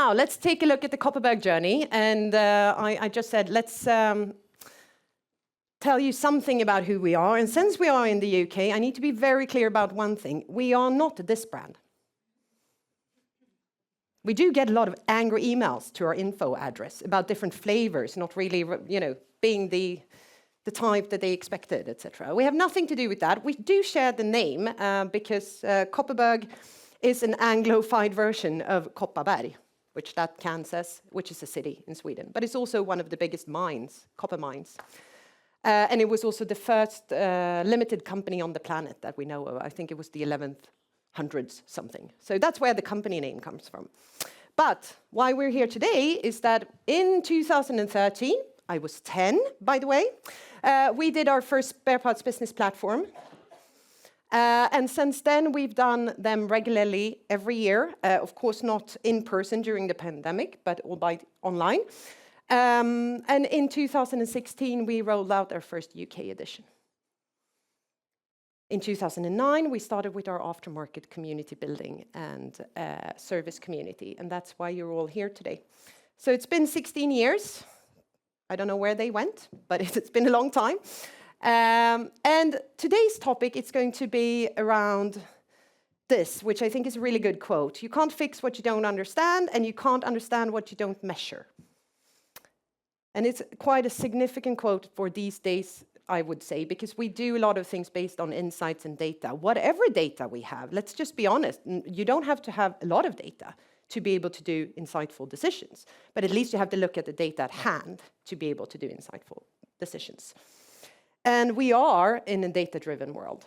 Now, let's take a look at the Copperberg journey. And I just said, let's tell you something about who we are. And since we are in the UK, I need to be very clear about one thing. We are not this brand. We do get a lot of angry emails to our info address about different flavors, not really, being the type that they expected, etc. We have nothing to do with that. We do share the name because Copperberg is an Anglophile version of Kopparberg, which that can says, which is a city in Sweden. But it's also one of the biggest mines, copper mines. And it was also the first limited company on the planet that we know of. I think it was the 1100s something. So that's where the company name comes from. But why we're here today is that in 2013, I was 10, by the way, we did our first spare parts business platform. And since then, we've done them regularly every year. Of course, not in person during the pandemic, but all by online. And in 2016, we rolled out our first UK edition. In 2009, we started with our aftermarket community building and service community, and that's why you're all here today. So it's been 16 years. I don't know where they went, but it's been a long time. And today's topic is going to be around this, which I think is a really good quote. You can't fix what you don't understand, and you can't understand what you don't measure. And it's quite a significant quote for these days, I would say, because we do a lot of things based on insights and data. Whatever data we have, let's just be honest, you don't have to have a lot of data to be able to do insightful decisions. But at least you have to look at the data at hand to be able to do insightful decisions. And we are in a data-driven world.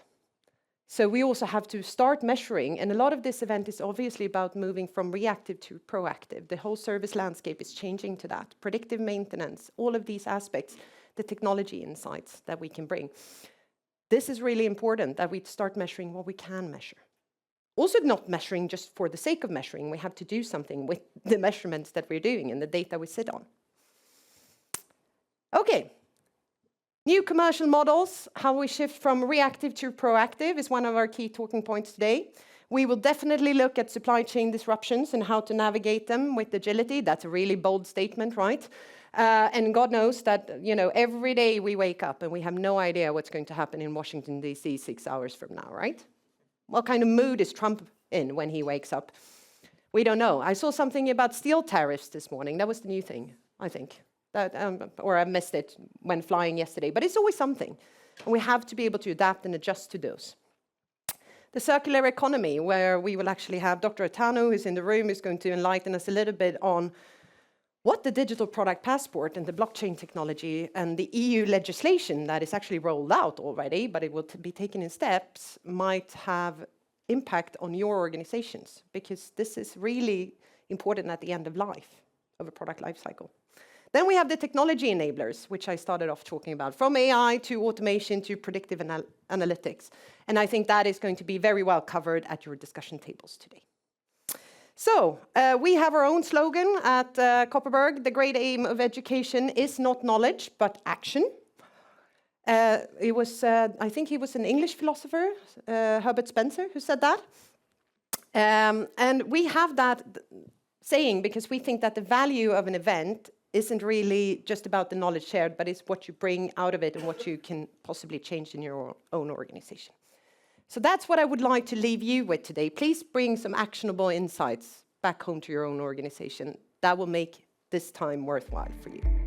So we also have to start measuring, and a lot of this event is obviously about moving from reactive to proactive. The whole service landscape is changing to that. Predictive maintenance, all of these aspects, the technology insights that we can bring. This is really important, that we start measuring what we can measure. Also not measuring just for the sake of measuring. We have to do something with the measurements that we're doing and the data we sit on. Okay. New commercial models, how we shift from reactive to proactive is one of our key talking points today. We will definitely look at supply chain disruptions and how to navigate them with agility. That's a really bold statement, right? And God knows that, every day we wake up and we have no idea what's going to happen in Washington, D.C. 6 hours from now, right? What kind of mood is Trump in when he wakes up? We don't know. I saw something about steel tariffs this morning. That was the new thing, I think. Or I missed it when flying yesterday. But it's always something. And we have to be able to adapt and adjust to those. The circular economy, where we will actually have Dr. Atano, who's in the room, is going to enlighten us a little bit on what the digital product passport and the blockchain technology and the EU legislation that is actually rolled out already, but it will be taken in steps, might have impact on your organizations, because this is really important at the end of life of a product lifecycle. Then we have the technology enablers, which I started off talking about, from AI to automation to predictive analytics. And I think that is going to be very well covered at your discussion tables today. So we have our own slogan at Copperberg. The great aim of education is not knowledge, but action. I think he was an English philosopher, Herbert Spencer, who said that. And we have that saying because we think that the value of an event isn't really just about the knowledge shared, but it's what you bring out of it and what you can possibly change in your own organization. So that's what I would like to leave you with today. Please bring some actionable insights back home to your own organization. That will make this time worthwhile for you.